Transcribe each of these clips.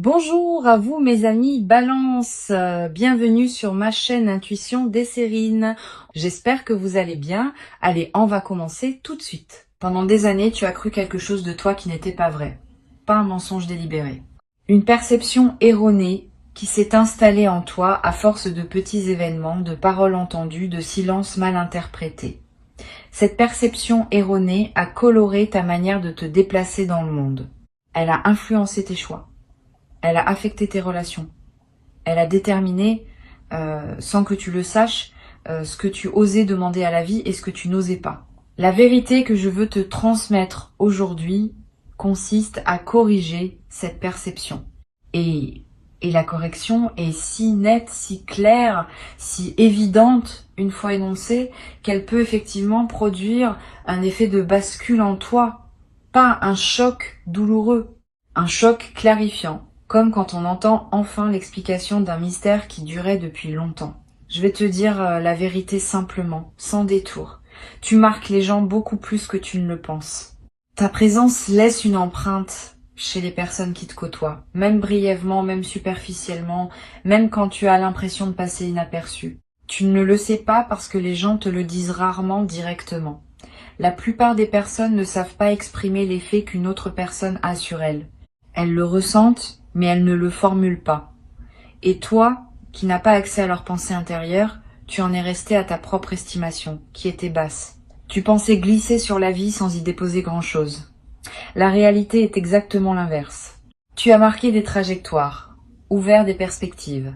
Bonjour à vous mes amis Balance, bienvenue sur ma chaîne Intuition Desserine. J'espère que vous allez bien. Allez, on va commencer tout de suite. Pendant des années, tu as cru quelque chose de toi qui n'était pas vrai. Pas un mensonge délibéré. Une perception erronée qui s'est installée en toi à force de petits événements, de paroles entendues, de silences mal interprétés. Cette perception erronée a coloré ta manière de te déplacer dans le monde. Elle a influencé tes choix. Elle a affecté tes relations. Elle a déterminé, sans que tu le saches, ce que tu osais demander à la vie et ce que tu n'osais pas. La vérité que je veux te transmettre aujourd'hui consiste à corriger cette perception. Et la correction est si nette, si claire, si évidente, une fois énoncée, qu'elle peut effectivement produire un effet de bascule en toi. Pas un choc douloureux, un choc clarifiant. Comme quand on entend enfin l'explication d'un mystère qui durait depuis longtemps. Je vais te dire la vérité simplement, sans détour. Tu marques les gens beaucoup plus que tu ne le penses. Ta présence laisse une empreinte chez les personnes qui te côtoient, même brièvement, même superficiellement, même quand tu as l'impression de passer inaperçu. Tu ne le sais pas parce que les gens te le disent rarement directement. La plupart des personnes ne savent pas exprimer l'effet qu'une autre personne a sur elles. Elles le ressentent, mais elles ne le formulent pas. Et toi, qui n'as pas accès à leur pensée intérieure, tu en es resté à ta propre estimation, qui était basse. Tu pensais glisser sur la vie sans y déposer grand-chose. La réalité est exactement l'inverse. Tu as marqué des trajectoires, ouvert des perspectives,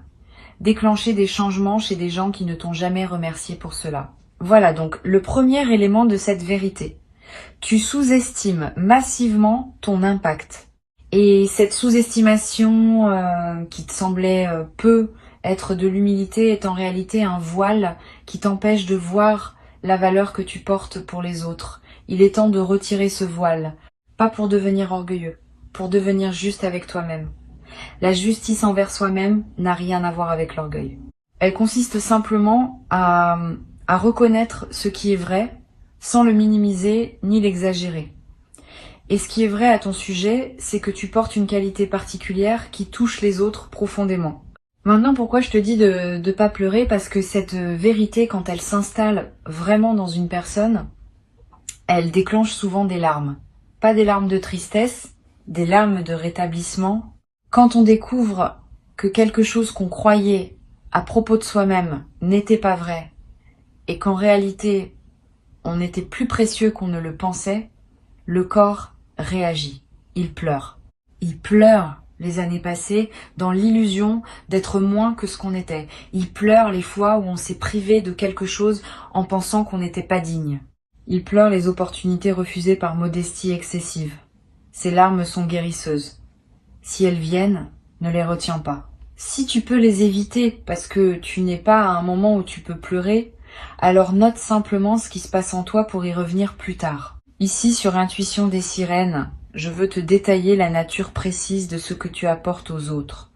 déclenché des changements chez des gens qui ne t'ont jamais remercié pour cela. Voilà donc le premier élément de cette vérité. Tu sous-estimes massivement ton impact. Et cette sous-estimation qui te semblait peu être de l'humilité est en réalité un voile qui t'empêche de voir la valeur que tu portes pour les autres. Il est temps de retirer ce voile, pas pour devenir orgueilleux, pour devenir juste avec toi-même. La justice envers soi-même n'a rien à voir avec l'orgueil. Elle consiste simplement à reconnaître ce qui est vrai sans le minimiser ni l'exagérer. Et ce qui est vrai à ton sujet, c'est que tu portes une qualité particulière qui touche les autres profondément. Maintenant, pourquoi je te dis de pas pleurer? Parce que cette vérité, quand elle s'installe vraiment dans une personne, elle déclenche souvent des larmes. Pas des larmes de tristesse, des larmes de rétablissement. Quand on découvre que quelque chose qu'on croyait à propos de soi-même n'était pas vrai, et qu'en réalité, on était plus précieux qu'on ne le pensait, le corps réagit, il pleure. Il pleure les années passées dans l'illusion d'être moins que ce qu'on était. Il pleure les fois où on s'est privé de quelque chose en pensant qu'on n'était pas digne. Il pleure les opportunités refusées par modestie excessive. Ces larmes sont guérisseuses. Si elles viennent, ne les retiens pas. Si tu peux les éviter parce que tu n'es pas à un moment où tu peux pleurer, alors note simplement ce qui se passe en toi pour y revenir plus tard. Ici, sur Intuition des Sirènes, je veux te détailler la nature précise de ce que tu apportes aux autres.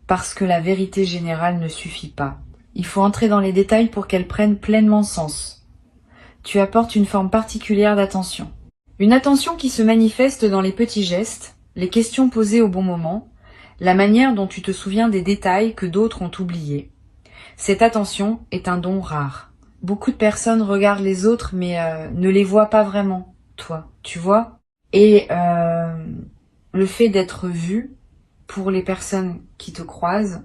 Parce que la vérité générale ne suffit pas. Il faut entrer dans les détails pour qu'elle prenne pleinement sens. Tu apportes une forme particulière d'attention. Une attention qui se manifeste dans les petits gestes, les questions posées au bon moment, la manière dont tu te souviens des détails que d'autres ont oubliés. Cette attention est un don rare. Beaucoup de personnes regardent les autres mais ne les voient pas vraiment, toi, tu vois. Et le fait d'être vu, pour les personnes qui te croisent,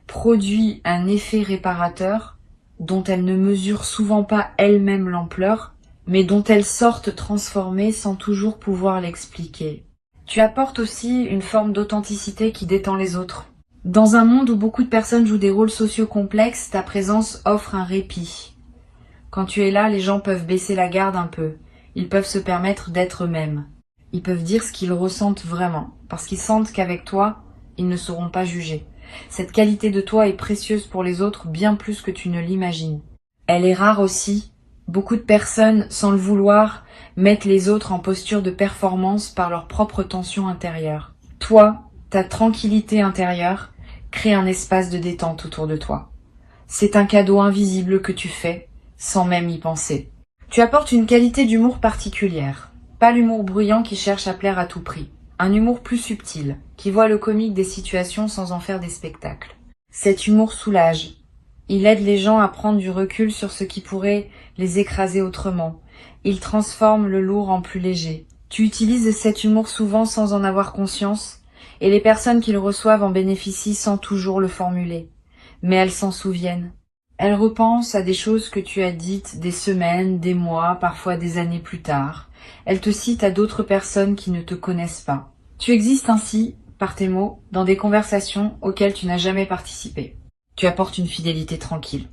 produit un effet réparateur dont elles ne mesurent souvent pas elles-mêmes l'ampleur, mais dont elles sortent transformées sans toujours pouvoir l'expliquer. Tu apportes aussi une forme d'authenticité qui détend les autres. Dans un monde où beaucoup de personnes jouent des rôles sociaux complexes, ta présence offre un répit. Quand tu es là, les gens peuvent baisser la garde un peu. Ils peuvent se permettre d'être eux-mêmes. Ils peuvent dire ce qu'ils ressentent vraiment, parce qu'ils sentent qu'avec toi, ils ne seront pas jugés. Cette qualité de toi est précieuse pour les autres bien plus que tu ne l'imagines. Elle est rare aussi. Beaucoup de personnes, sans le vouloir, mettent les autres en posture de performance par leur propre tension intérieure. Toi, ta tranquillité intérieure, crée un espace de détente autour de toi. C'est un cadeau invisible que tu fais, sans même y penser. Tu apportes une qualité d'humour particulière, pas l'humour bruyant qui cherche à plaire à tout prix. Un humour plus subtil, qui voit le comique des situations sans en faire des spectacles. Cet humour soulage. Il aide les gens à prendre du recul sur ce qui pourrait les écraser autrement. Il transforme le lourd en plus léger. Tu utilises cet humour souvent sans en avoir conscience, et les personnes qui le reçoivent en bénéficient sans toujours le formuler. Mais elles s'en souviennent. Elles repensent à des choses que tu as dites des semaines, des mois, parfois des années plus tard. Elles te citent à d'autres personnes qui ne te connaissent pas. Tu existes ainsi, par tes mots, dans des conversations auxquelles tu n'as jamais participé. Tu apportes une fidélité tranquille.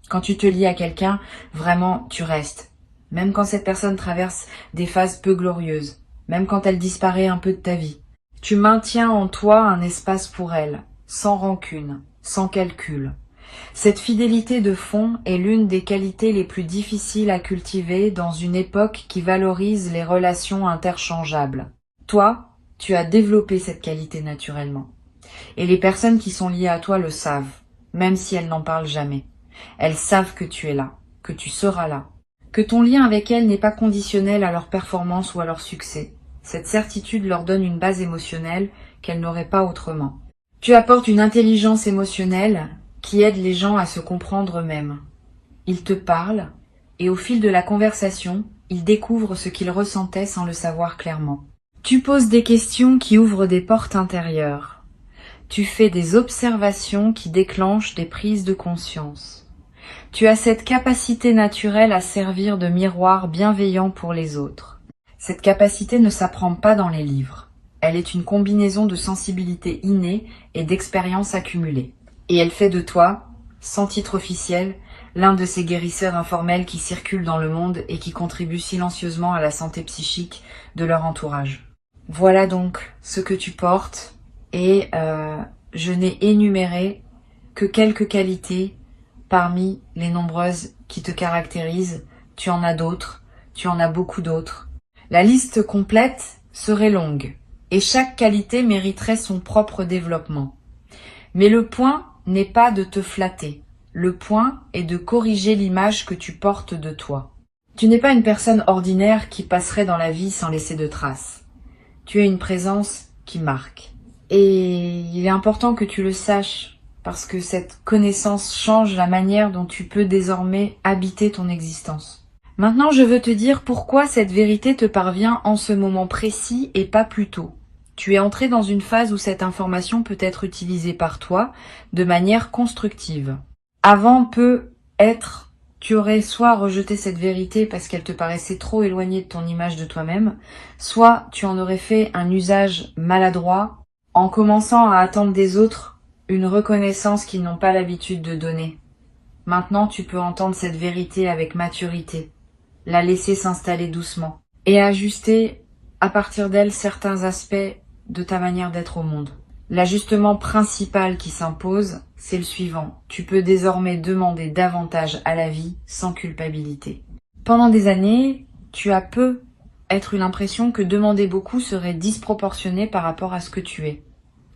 Quand tu te lis à quelqu'un, vraiment, tu restes. Même quand cette personne traverse des phases peu glorieuses. Même quand elle disparaît un peu de ta vie. Tu maintiens en toi un espace pour elle, sans rancune, sans calcul. Cette fidélité de fond est l'une des qualités les plus difficiles à cultiver dans une époque qui valorise les relations interchangeables. Toi, tu as développé cette qualité naturellement. Et les personnes qui sont liées à toi le savent. Même si elles n'en parlent jamais. Elles savent que tu es là, que tu seras là, que ton lien avec elles n'est pas conditionnel à leur performance ou à leur succès. Cette certitude leur donne une base émotionnelle qu'elles n'auraient pas autrement. Tu apportes une intelligence émotionnelle qui aide les gens à se comprendre eux-mêmes. Ils te parlent, et au fil de la conversation, ils découvrent ce qu'ils ressentaient sans le savoir clairement. Tu poses des questions qui ouvrent des portes intérieures. Tu fais des observations qui déclenchent des prises de conscience. Tu as cette capacité naturelle à servir de miroir bienveillant pour les autres. Cette capacité ne s'apprend pas dans les livres. Elle est une combinaison de sensibilité innée et d'expérience accumulée. Et elle fait de toi, sans titre officiel, l'un de ces guérisseurs informels qui circulent dans le monde et qui contribuent silencieusement à la santé psychique de leur entourage. Voilà donc ce que tu portes. Et je n'ai énuméré que quelques qualités parmi les nombreuses qui te caractérisent. Tu en as d'autres, tu en as beaucoup d'autres. La liste complète serait longue, et chaque qualité mériterait son propre développement. Mais le point n'est pas de te flatter, le point est de corriger l'image que tu portes de toi. Tu n'es pas une personne ordinaire qui passerait dans la vie sans laisser de traces. Tu as une présence qui marque. Et il est important que tu le saches, parce que cette connaissance change la manière dont tu peux désormais habiter ton existence. Maintenant, je veux te dire pourquoi cette vérité te parvient en ce moment précis et pas plus tôt. Tu es entré dans une phase où cette information peut être utilisée par toi de manière constructive. Avant peut être, tu aurais soit rejeté cette vérité parce qu'elle te paraissait trop éloignée de ton image de toi-même, soit tu en aurais fait un usage maladroit, en commençant à attendre des autres une reconnaissance qu'ils n'ont pas l'habitude de donner. Maintenant, tu peux entendre cette vérité avec maturité, la laisser s'installer doucement, et ajuster à partir d'elle certains aspects de ta manière d'être au monde. L'ajustement principal qui s'impose, c'est le suivant. Tu peux désormais demander davantage à la vie sans culpabilité. Pendant des années, tu as eu l'impression que demander beaucoup serait disproportionné par rapport à ce que tu es.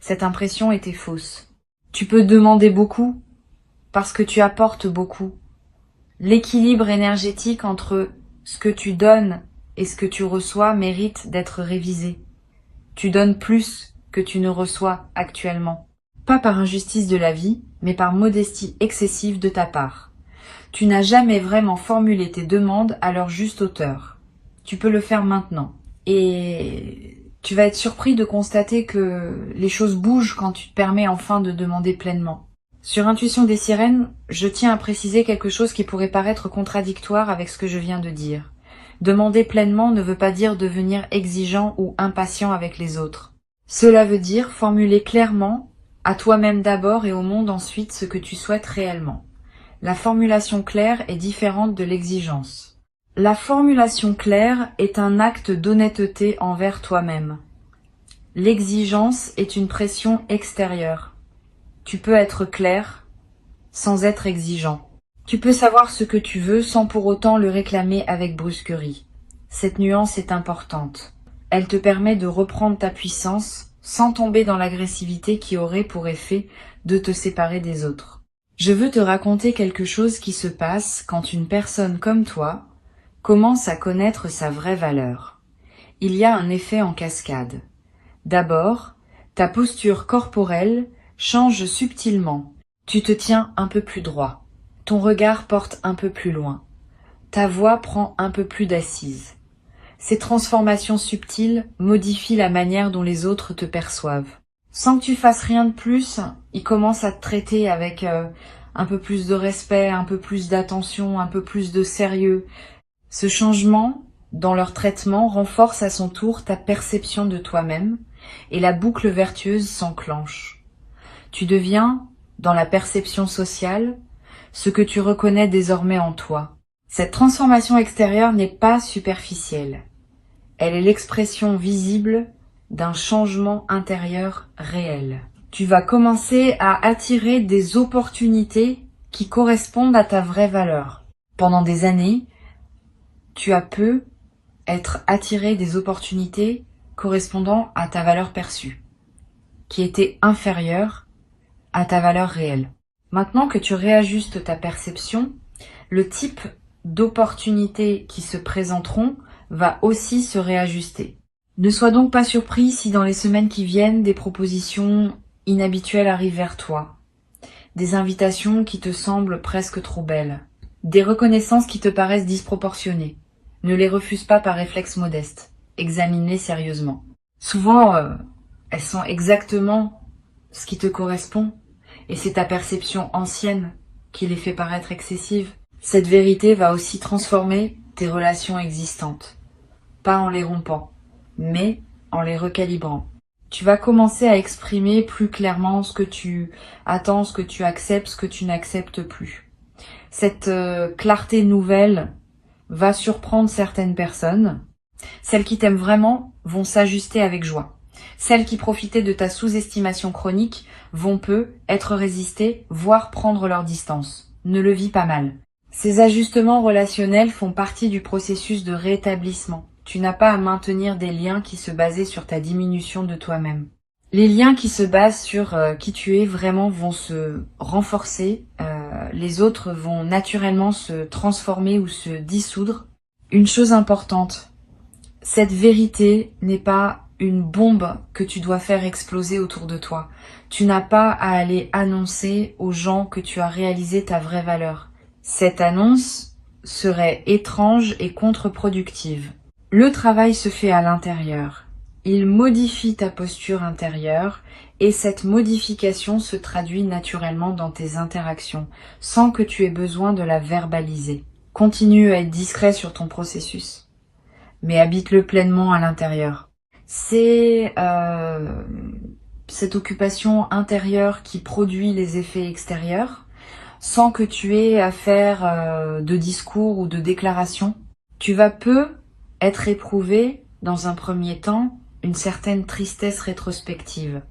Cette impression était fausse. Tu peux demander beaucoup parce que tu apportes beaucoup. L'équilibre énergétique entre ce que tu donnes et ce que tu reçois mérite d'être révisé. Tu donnes plus que tu ne reçois actuellement. Pas par injustice de la vie, mais par modestie excessive de ta part. Tu n'as jamais vraiment formulé tes demandes à leur juste hauteur. Tu peux le faire maintenant. Et tu vas être surpris de constater que les choses bougent quand tu te permets enfin de demander pleinement. Sur Intuition des sirènes, je tiens à préciser quelque chose qui pourrait paraître contradictoire avec ce que je viens de dire. Demander pleinement ne veut pas dire devenir exigeant ou impatient avec les autres. Cela veut dire formuler clairement, à toi-même d'abord et au monde ensuite, ce que tu souhaites réellement. La formulation claire est différente de l'exigence. La formulation claire est un acte d'honnêteté envers toi-même. L'exigence est une pression extérieure. Tu peux être clair sans être exigeant. Tu peux savoir ce que tu veux sans pour autant le réclamer avec brusquerie. Cette nuance est importante. Elle te permet de reprendre ta puissance sans tomber dans l'agressivité qui aurait pour effet de te séparer des autres. Je veux te raconter quelque chose qui se passe quand une personne comme toi commence à connaître sa vraie valeur. Il y a un effet en cascade. D'abord, ta posture corporelle change subtilement. Tu te tiens un peu plus droit. Ton regard porte un peu plus loin. Ta voix prend un peu plus d'assise. Ces transformations subtiles modifient la manière dont les autres te perçoivent. Sans que tu fasses rien de plus, ils commencent à te traiter avec un peu plus de respect, un peu plus d'attention, un peu plus de sérieux. Ce changement dans leur traitement renforce à son tour ta perception de toi-même et la boucle vertueuse s'enclenche. Tu deviens, dans la perception sociale, ce que tu reconnais désormais en toi. Cette transformation extérieure n'est pas superficielle. Elle est l'expression visible d'un changement intérieur réel. Tu vas commencer à attirer des opportunités qui correspondent à ta vraie valeur. Pendant des années, tu as pu être attiré des opportunités correspondant à ta valeur perçue, qui étaient inférieures à ta valeur réelle. Maintenant que tu réajustes ta perception, le type d'opportunités qui se présenteront va aussi se réajuster. Ne sois donc pas surpris si dans les semaines qui viennent, des propositions inhabituelles arrivent vers toi, des invitations qui te semblent presque trop belles, des reconnaissances qui te paraissent disproportionnées. Ne les refuse pas par réflexe modeste. Examine-les sérieusement. Souvent, elles sont exactement ce qui te correspond, et c'est ta perception ancienne qui les fait paraître excessives. Cette vérité va aussi transformer tes relations existantes, pas en les rompant, mais en les recalibrant. Tu vas commencer à exprimer plus clairement ce que tu attends, ce que tu acceptes, ce que tu n'acceptes plus. Cette clarté nouvelle va surprendre certaines personnes. Celles qui t'aiment vraiment vont s'ajuster avec joie. Celles qui profitaient de ta sous-estimation chronique vont peu être résistées, voire prendre leur distance. Ne le vis pas mal. Ces ajustements relationnels font partie du processus de rétablissement. Tu n'as pas à maintenir des liens qui se basaient sur ta diminution de toi-même. Les liens qui se basent sur qui tu es vraiment vont se renforcer, les autres vont naturellement se transformer ou se dissoudre. Une chose importante, cette vérité n'est pas une bombe que tu dois faire exploser autour de toi. Tu n'as pas à aller annoncer aux gens que tu as réalisé ta vraie valeur. Cette annonce serait étrange et contre-productive. Le travail se fait à l'intérieur. Il modifie ta posture intérieure et cette modification se traduit naturellement dans tes interactions sans que tu aies besoin de la verbaliser. Continue à être discret sur ton processus, mais habite-le pleinement à l'intérieur. C'est cette occupation intérieure qui produit les effets extérieurs sans que tu aies à faire de discours ou de déclarations. Tu vas peu être éprouvé dans un premier temps une certaine tristesse rétrospective.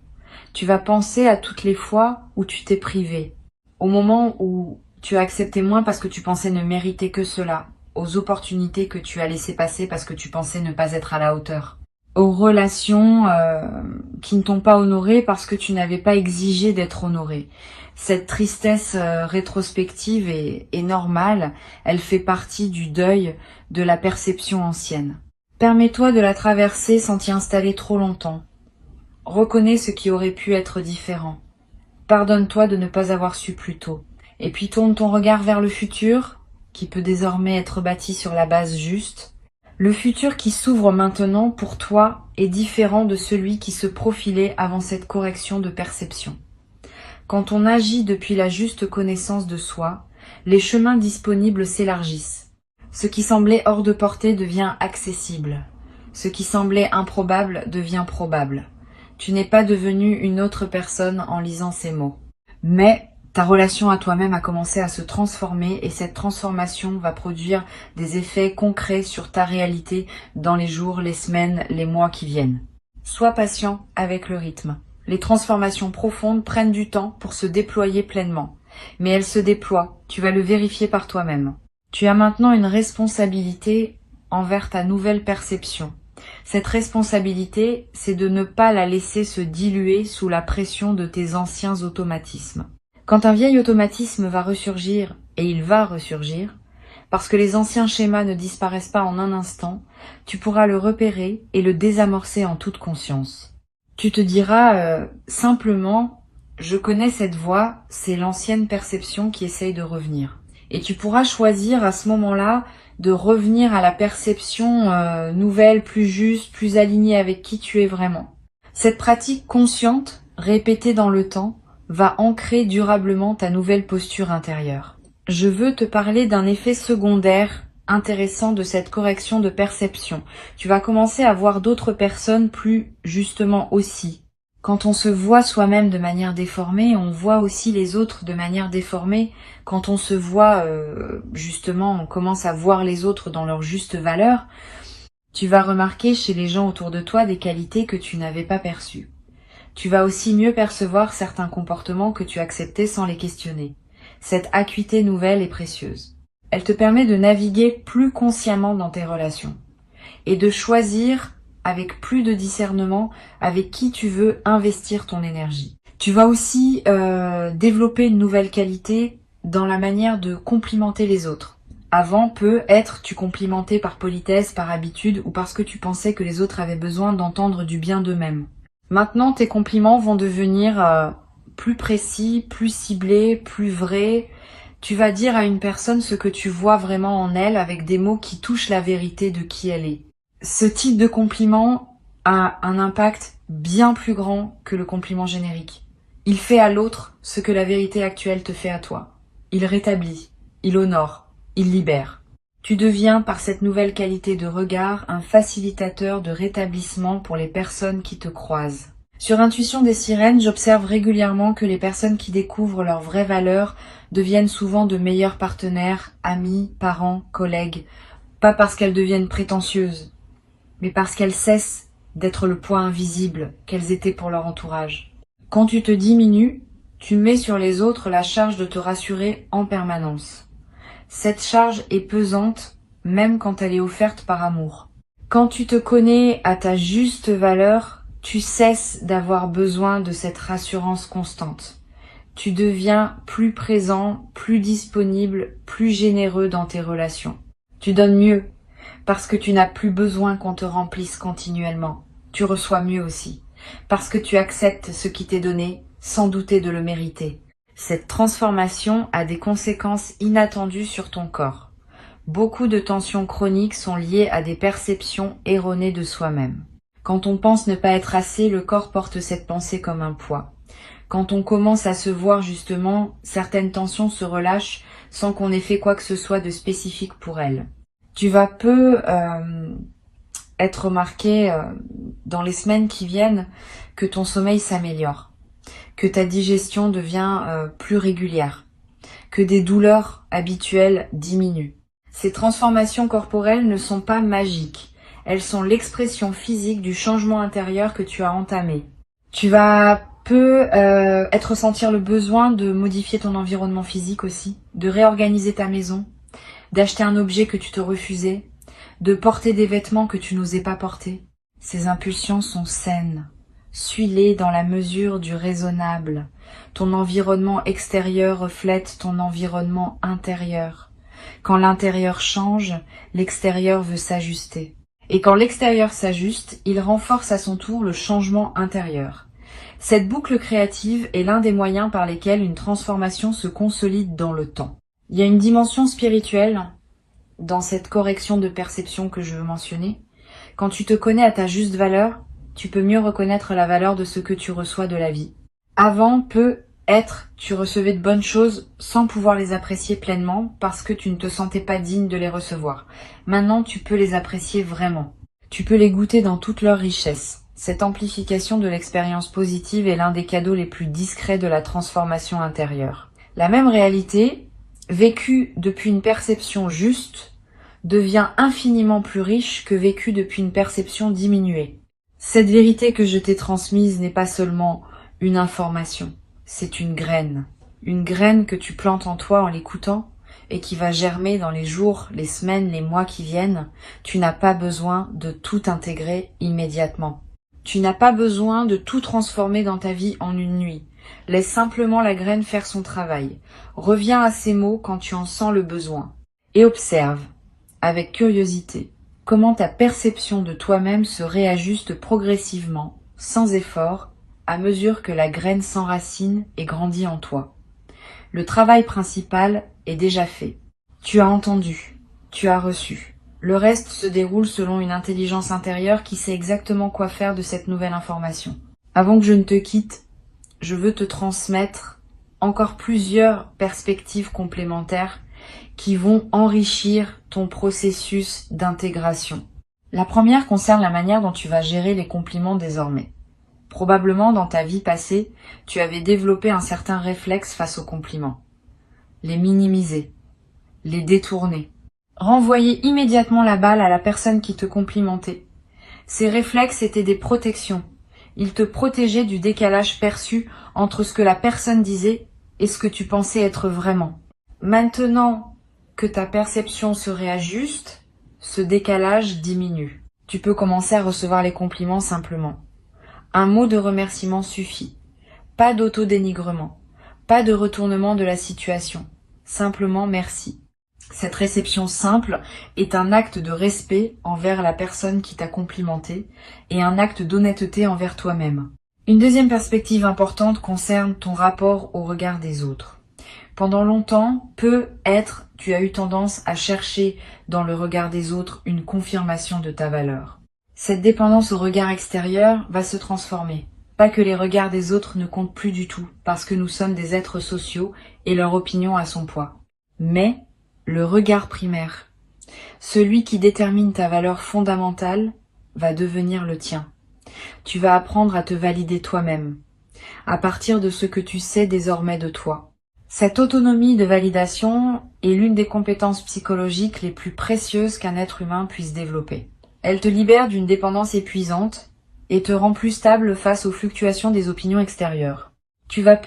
Tu vas penser à toutes les fois où tu t'es privé, au moment où tu as accepté moins parce que tu pensais ne mériter que cela, aux opportunités que tu as laissées passer parce que tu pensais ne pas être à la hauteur, aux relations qui ne t'ont pas honoré parce que tu n'avais pas exigé d'être honoré. Cette tristesse rétrospective est normale, elle fait partie du deuil de la perception ancienne. Permets-toi de la traverser sans t'y installer trop longtemps. Reconnais ce qui aurait pu être différent. Pardonne-toi de ne pas avoir su plus tôt. Et puis tourne ton regard vers le futur, qui peut désormais être bâti sur la base juste. Le futur qui s'ouvre maintenant pour toi est différent de celui qui se profilait avant cette correction de perception. Quand on agit depuis la juste connaissance de soi, les chemins disponibles s'élargissent. Ce qui semblait hors de portée devient accessible. Ce qui semblait improbable devient probable. Tu n'es pas devenu une autre personne en lisant ces mots. Mais ta relation à toi-même a commencé à se transformer et cette transformation va produire des effets concrets sur ta réalité dans les jours, les semaines, les mois qui viennent. Sois patient avec le rythme. Les transformations profondes prennent du temps pour se déployer pleinement. Mais elles se déploient, tu vas le vérifier par toi-même. Tu as maintenant une responsabilité envers ta nouvelle perception. Cette responsabilité, c'est de ne pas la laisser se diluer sous la pression de tes anciens automatismes. Quand un vieil automatisme va ressurgir, et il va ressurgir, parce que les anciens schémas ne disparaissent pas en un instant, tu pourras le repérer et le désamorcer en toute conscience. Tu te diras simplement, je connais cette voix, c'est l'ancienne perception qui essaye de revenir. Et tu pourras choisir à ce moment-là de revenir à la perception nouvelle, plus juste, plus alignée avec qui tu es vraiment. Cette pratique consciente, répétée dans le temps, va ancrer durablement ta nouvelle posture intérieure. Je veux te parler d'un effet secondaire intéressant de cette correction de perception. Tu vas commencer à voir d'autres personnes plus justement aussi. Quand on se voit soi-même de manière déformée, on voit aussi les autres de manière déformée. Quand on se voit justement, on commence à voir les autres dans leur juste valeur. Tu vas remarquer chez les gens autour de toi des qualités que tu n'avais pas perçues. Tu vas aussi mieux percevoir certains comportements que tu acceptais sans les questionner. Cette acuité nouvelle est précieuse. Elle te permet de naviguer plus consciemment dans tes relations et de choisir avec plus de discernement avec qui tu veux investir ton énergie. Tu vas aussi développer une nouvelle qualité dans la manière de complimenter les autres. Avant, peut-être, tu complimentais par politesse, par habitude ou parce que tu pensais que les autres avaient besoin d'entendre du bien d'eux-mêmes. Maintenant, tes compliments vont devenir plus précis, plus ciblés, plus vrais. Tu vas dire à une personne ce que tu vois vraiment en elle avec des mots qui touchent la vérité de qui elle est. Ce type de compliment a un impact bien plus grand que le compliment générique. Il fait à l'autre ce que la vérité actuelle te fait à toi. Il rétablit, il honore, il libère. Tu deviens, par cette nouvelle qualité de regard, un facilitateur de rétablissement pour les personnes qui te croisent. Sur Intuition des Sirènes, j'observe régulièrement que les personnes qui découvrent leurs vraies valeurs deviennent souvent de meilleurs partenaires, amis, parents, collègues. Pas parce qu'elles deviennent prétentieuses, mais parce qu'elles cessent d'être le poids invisible qu'elles étaient pour leur entourage. Quand tu te diminues, tu mets sur les autres la charge de te rassurer en permanence. Cette charge est pesante, même quand elle est offerte par amour. Quand tu te connais à ta juste valeur, tu cesses d'avoir besoin de cette rassurance constante. Tu deviens plus présent, plus disponible, plus généreux dans tes relations. Tu donnes mieux, parce que tu n'as plus besoin qu'on te remplisse continuellement. Tu reçois mieux aussi, parce que tu acceptes ce qui t'est donné, sans douter de le mériter. Cette transformation a des conséquences inattendues sur ton corps. Beaucoup de tensions chroniques sont liées à des perceptions erronées de soi-même. Quand on pense ne pas être assez, le corps porte cette pensée comme un poids. Quand on commence à se voir justement, certaines tensions se relâchent sans qu'on ait fait quoi que ce soit de spécifique pour elles. Tu vas être remarqué dans les semaines qui viennent que ton sommeil s'améliore, que ta digestion devient plus régulière, que des douleurs habituelles diminuent. Ces transformations corporelles ne sont pas magiques. Elles sont l'expression physique du changement intérieur que tu as entamé. Tu vas être ressentir le besoin de modifier ton environnement physique aussi, de réorganiser ta maison, d'acheter un objet que tu te refusais, de porter des vêtements que tu n'osais pas porter. Ces impulsions sont saines. Suis-les dans la mesure du raisonnable. Ton environnement extérieur reflète ton environnement intérieur. Quand l'intérieur change, l'extérieur veut s'ajuster. Et quand l'extérieur s'ajuste, il renforce à son tour le changement intérieur. Cette boucle créative est l'un des moyens par lesquels une transformation se consolide dans le temps. Il y a une dimension spirituelle dans cette correction de perception que je veux mentionner. Quand tu te connais à ta juste valeur, tu peux mieux reconnaître la valeur de ce que tu reçois de la vie. Avant, tu recevais de bonnes choses sans pouvoir les apprécier pleinement parce que tu ne te sentais pas digne de les recevoir. Maintenant, tu peux les apprécier vraiment. Tu peux les goûter dans toute leur richesse. Cette amplification de l'expérience positive est l'un des cadeaux les plus discrets de la transformation intérieure. La même réalité, vécue depuis une perception juste, devient infiniment plus riche que vécue depuis une perception diminuée. Cette vérité que je t'ai transmise n'est pas seulement une information. C'est une graine que tu plantes en toi en l'écoutant et qui va germer dans les jours, les semaines, les mois qui viennent. Tu n'as pas besoin de tout intégrer immédiatement. Tu n'as pas besoin de tout transformer dans ta vie en une nuit. Laisse simplement la graine faire son travail. Reviens à ces mots quand tu en sens le besoin. Et observe, avec curiosité, comment ta perception de toi-même se réajuste progressivement, sans effort, à mesure que la graine s'enracine et grandit en toi. Le travail principal est déjà fait. Tu as entendu, tu as reçu. Le reste se déroule selon une intelligence intérieure qui sait exactement quoi faire de cette nouvelle information. Avant que je ne te quitte, je veux te transmettre encore plusieurs perspectives complémentaires qui vont enrichir ton processus d'intégration. La première concerne la manière dont tu vas gérer les compliments désormais. Probablement dans ta vie passée, tu avais développé un certain réflexe face aux compliments. Les minimiser, les détourner, renvoyer immédiatement la balle à la personne qui te complimentait. Ces réflexes étaient des protections. Ils te protégeaient du décalage perçu entre ce que la personne disait et ce que tu pensais être vraiment. Maintenant que ta perception se réajuste, ce décalage diminue. Tu peux commencer à recevoir les compliments simplement. Un mot de remerciement suffit. Pas d'autodénigrement, pas de retournement de la situation. Simplement merci. Cette réception simple est un acte de respect envers la personne qui t'a complimenté et un acte d'honnêteté envers toi-même. Une deuxième perspective importante concerne ton rapport au regard des autres. Pendant longtemps, tu as eu tendance à chercher dans le regard des autres une confirmation de ta valeur. Cette dépendance au regard extérieur va se transformer. Pas que les regards des autres ne comptent plus du tout, parce que nous sommes des êtres sociaux et leur opinion a son poids. Mais le regard primaire, celui qui détermine ta valeur fondamentale, va devenir le tien. Tu vas apprendre à te valider toi-même, à partir de ce que tu sais désormais de toi. Cette autonomie de validation est l'une des compétences psychologiques les plus précieuses qu'un être humain puisse développer. Elle te libère d'une dépendance épuisante et te rend plus stable face aux fluctuations des opinions extérieures. Tu vas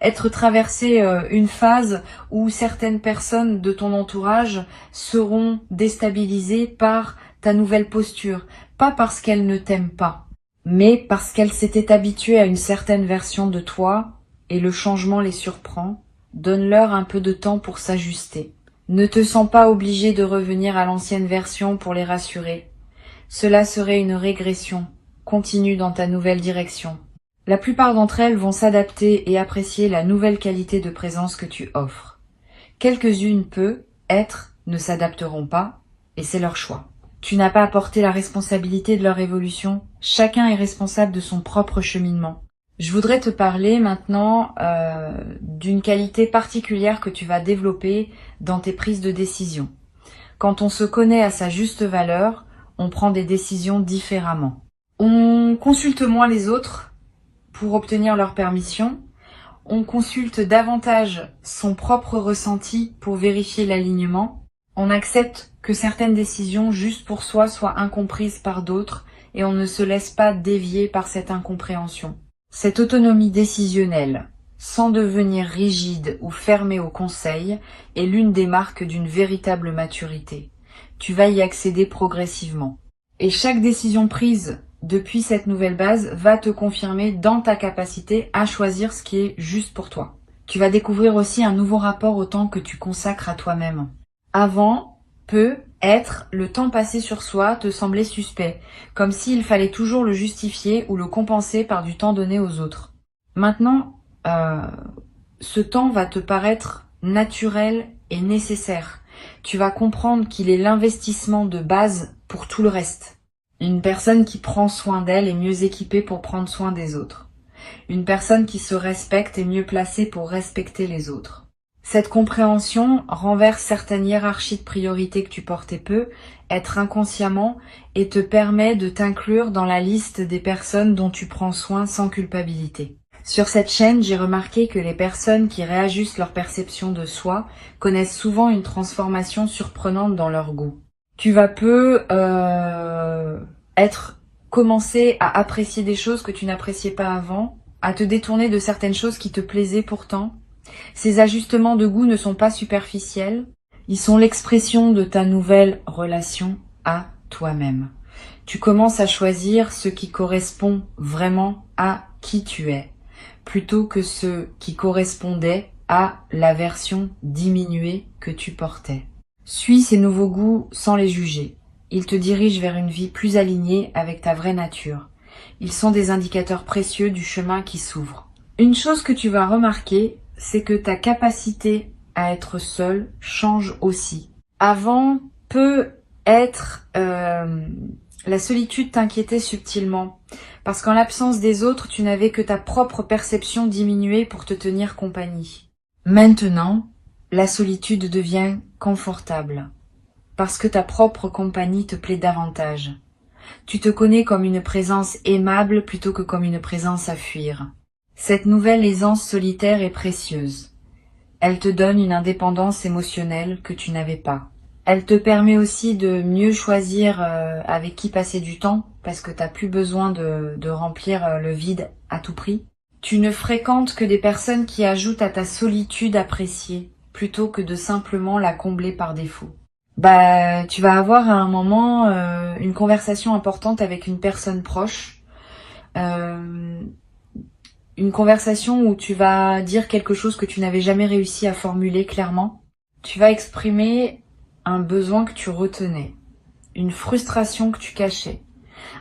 être traversé une phase où certaines personnes de ton entourage seront déstabilisées par ta nouvelle posture, pas parce qu'elles ne t'aiment pas, mais parce qu'elles s'étaient habituées à une certaine version de toi et le changement les surprend. Donne-leur un peu de temps pour s'ajuster. Ne te sens pas obligé de revenir à l'ancienne version pour les rassurer. Cela serait une régression. Continue dans ta nouvelle direction. La plupart d'entre elles vont s'adapter et apprécier la nouvelle qualité de présence que tu offres. Quelques-unes ne s'adapteront pas, et c'est leur choix. Tu n'as pas à porter la responsabilité de leur évolution. Chacun est responsable de son propre cheminement. Je voudrais te parler maintenant d'une qualité particulière que tu vas développer dans tes prises de décision. Quand on se connaît à sa juste valeur, on prend des décisions différemment. On consulte moins les autres pour obtenir leur permission. On consulte davantage son propre ressenti pour vérifier l'alignement. On accepte que certaines décisions juste pour soi soient incomprises par d'autres et on ne se laisse pas dévier par cette incompréhension. Cette autonomie décisionnelle, sans devenir rigide ou fermé aux conseils, est l'une des marques d'une véritable maturité. Tu vas y accéder progressivement. Et chaque décision prise depuis cette nouvelle base va te confirmer dans ta capacité à choisir ce qui est juste pour toi. Tu vas découvrir aussi un nouveau rapport au temps que tu consacres à toi-même. Avant, le temps passé sur soi te semblait suspect, comme s'il fallait toujours le justifier ou le compenser par du temps donné aux autres. Maintenant, ce temps va te paraître naturel et nécessaire. Tu vas comprendre qu'il est l'investissement de base pour tout le reste. Une personne qui prend soin d'elle est mieux équipée pour prendre soin des autres. Une personne qui se respecte est mieux placée pour respecter les autres. Cette compréhension renverse certaines hiérarchies de priorités que tu portais être inconsciemment, et te permet de t'inclure dans la liste des personnes dont tu prends soin sans culpabilité. Sur cette chaîne, j'ai remarqué que les personnes qui réajustent leur perception de soi connaissent souvent une transformation surprenante dans leur goût. Tu vas commencer à apprécier des choses que tu n'appréciais pas avant, à te détourner de certaines choses qui te plaisaient pourtant. Ces ajustements de goût ne sont pas superficiels, ils sont l'expression de ta nouvelle relation à toi-même. Tu commences à choisir ce qui correspond vraiment à qui tu es, plutôt que ce qui correspondait à la version diminuée que tu portais. Suis ces nouveaux goûts sans les juger. Ils te dirigent vers une vie plus alignée avec ta vraie nature. Ils sont des indicateurs précieux du chemin qui s'ouvre. Une chose que tu vas remarquer, c'est que ta capacité à être seul change aussi. Avant peut être la solitude t'inquiétait subtilement, parce qu'en l'absence des autres, tu n'avais que ta propre perception diminuée pour te tenir compagnie. Maintenant, la solitude devient confortable, parce que ta propre compagnie te plaît davantage. Tu te connais comme une présence aimable plutôt que comme une présence à fuir. Cette nouvelle aisance solitaire est précieuse. Elle te donne une indépendance émotionnelle que tu n'avais pas. Elle te permet aussi de mieux choisir avec qui passer du temps, parce que tu n'as plus besoin de remplir le vide à tout prix. Tu ne fréquentes que des personnes qui ajoutent à ta solitude appréciée, plutôt que de simplement la combler par défaut. Tu vas avoir à un moment une conversation importante avec une personne proche, une conversation où tu vas dire quelque chose que tu n'avais jamais réussi à formuler clairement. Tu vas exprimer un besoin que tu retenais, une frustration que tu cachais,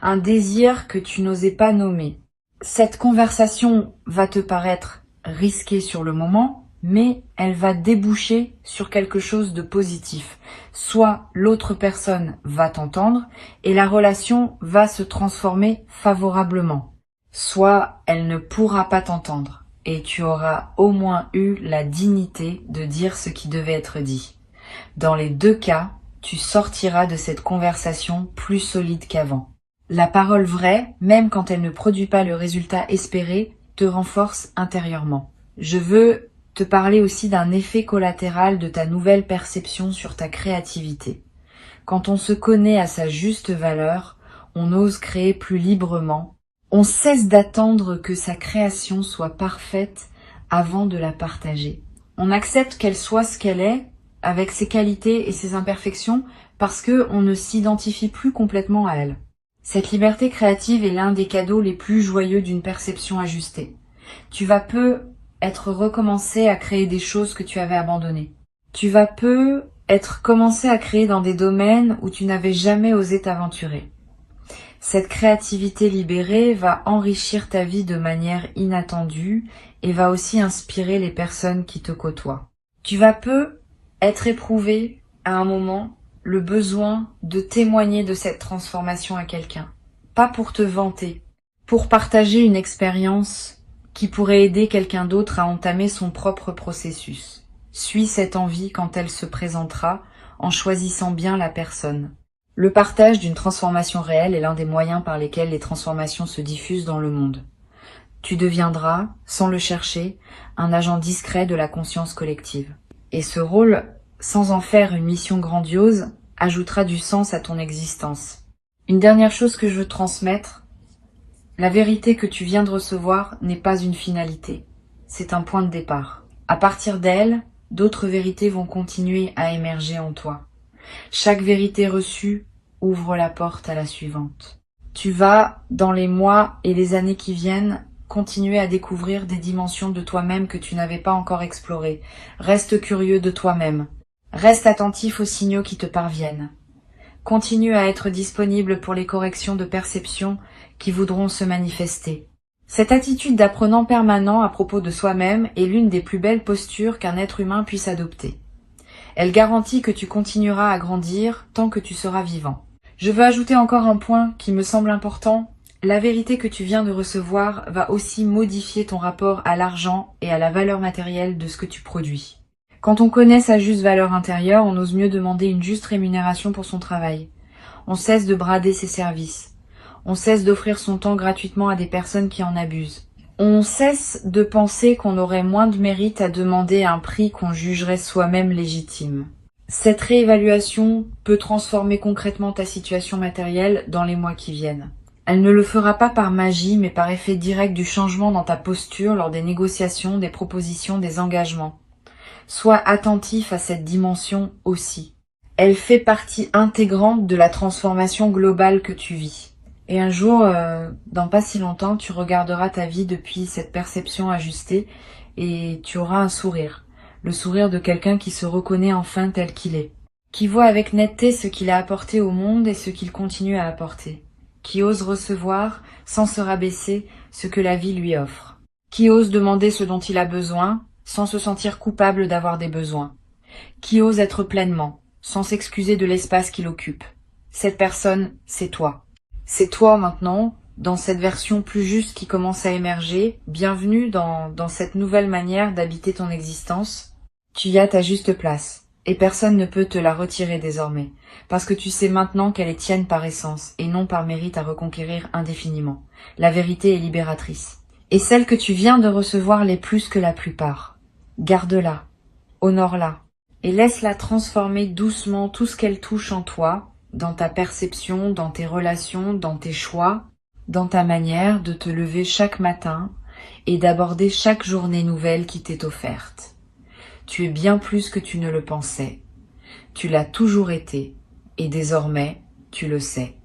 un désir que tu n'osais pas nommer. Cette conversation va te paraître risquée sur le moment, mais elle va déboucher sur quelque chose de positif. Soit l'autre personne va t'entendre et la relation va se transformer favorablement. Soit elle ne pourra pas t'entendre et tu auras au moins eu la dignité de dire ce qui devait être dit. Dans les deux cas, tu sortiras de cette conversation plus solide qu'avant. La parole vraie, même quand elle ne produit pas le résultat espéré, te renforce intérieurement. Je veux te parler aussi d'un effet collatéral de ta nouvelle perception sur ta créativité. Quand on se connaît à sa juste valeur, on ose créer plus librement. On cesse d'attendre que sa création soit parfaite avant de la partager. On accepte qu'elle soit ce qu'elle est, avec ses qualités et ses imperfections, parce que on ne s'identifie plus complètement à elle. Cette liberté créative est l'un des cadeaux les plus joyeux d'une perception ajustée. Tu vas peu être recommencé à créer des choses que tu avais abandonnées. Tu vas peu être commencé à créer dans des domaines où tu n'avais jamais osé t'aventurer. Cette créativité libérée va enrichir ta vie de manière inattendue et va aussi inspirer les personnes qui te côtoient. Tu vas peu être éprouvé à un moment le besoin de témoigner de cette transformation à quelqu'un. Pas pour te vanter, pour partager une expérience qui pourrait aider quelqu'un d'autre à entamer son propre processus. Suis cette envie quand elle se présentera en choisissant bien la personne. Le partage d'une transformation réelle est l'un des moyens par lesquels les transformations se diffusent dans le monde. Tu deviendras, sans le chercher, un agent discret de la conscience collective. Et ce rôle, sans en faire une mission grandiose, ajoutera du sens à ton existence. Une dernière chose que je veux transmettre, la vérité que tu viens de recevoir n'est pas une finalité, c'est un point de départ. À partir d'elle, d'autres vérités vont continuer à émerger en toi. Chaque vérité reçue ouvre la porte à la suivante. Tu vas, dans les mois et les années qui viennent, continuer à découvrir des dimensions de toi-même que tu n'avais pas encore explorées. Reste curieux de toi-même. Reste attentif aux signaux qui te parviennent. Continue à être disponible pour les corrections de perception qui voudront se manifester. Cette attitude d'apprenant permanent à propos de soi-même est l'une des plus belles postures qu'un être humain puisse adopter. Elle garantit que tu continueras à grandir tant que tu seras vivant. Je veux ajouter encore un point qui me semble important. La vérité que tu viens de recevoir va aussi modifier ton rapport à l'argent et à la valeur matérielle de ce que tu produis. Quand on connaît sa juste valeur intérieure, on ose mieux demander une juste rémunération pour son travail. On cesse de brader ses services. On cesse d'offrir son temps gratuitement à des personnes qui en abusent. On cesse de penser qu'on aurait moins de mérite à demander un prix qu'on jugerait soi-même légitime. Cette réévaluation peut transformer concrètement ta situation matérielle dans les mois qui viennent. Elle ne le fera pas par magie, mais par effet direct du changement dans ta posture lors des négociations, des propositions, des engagements. Sois attentif à cette dimension aussi. Elle fait partie intégrante de la transformation globale que tu vis. Et un jour, dans pas si longtemps, tu regarderas ta vie depuis cette perception ajustée et tu auras un sourire. Le sourire de quelqu'un qui se reconnaît enfin tel qu'il est. Qui voit avec netteté ce qu'il a apporté au monde et ce qu'il continue à apporter. qui ose recevoir, sans se rabaisser, ce que la vie lui offre, qui ose demander ce dont il a besoin, sans se sentir coupable d'avoir des besoins, qui ose être pleinement, sans s'excuser de l'espace qu'il occupe. Cette personne, c'est toi. C'est toi maintenant, dans cette version plus juste qui commence à émerger. Bienvenue dans cette nouvelle manière d'habiter ton existence. Tu y as ta juste place, et personne ne peut te la retirer désormais, parce que tu sais maintenant qu'elle est tienne par essence, et non par mérite à reconquérir indéfiniment. La vérité est libératrice. Et celle que tu viens de recevoir l'est plus que la plupart. Garde-la, honore-la, et laisse-la transformer doucement tout ce qu'elle touche en toi, dans ta perception, dans tes relations, dans tes choix, dans ta manière de te lever chaque matin et d'aborder chaque journée nouvelle qui t'est offerte. Tu es bien plus que tu ne le pensais. Tu l'as toujours été, et désormais, tu le sais.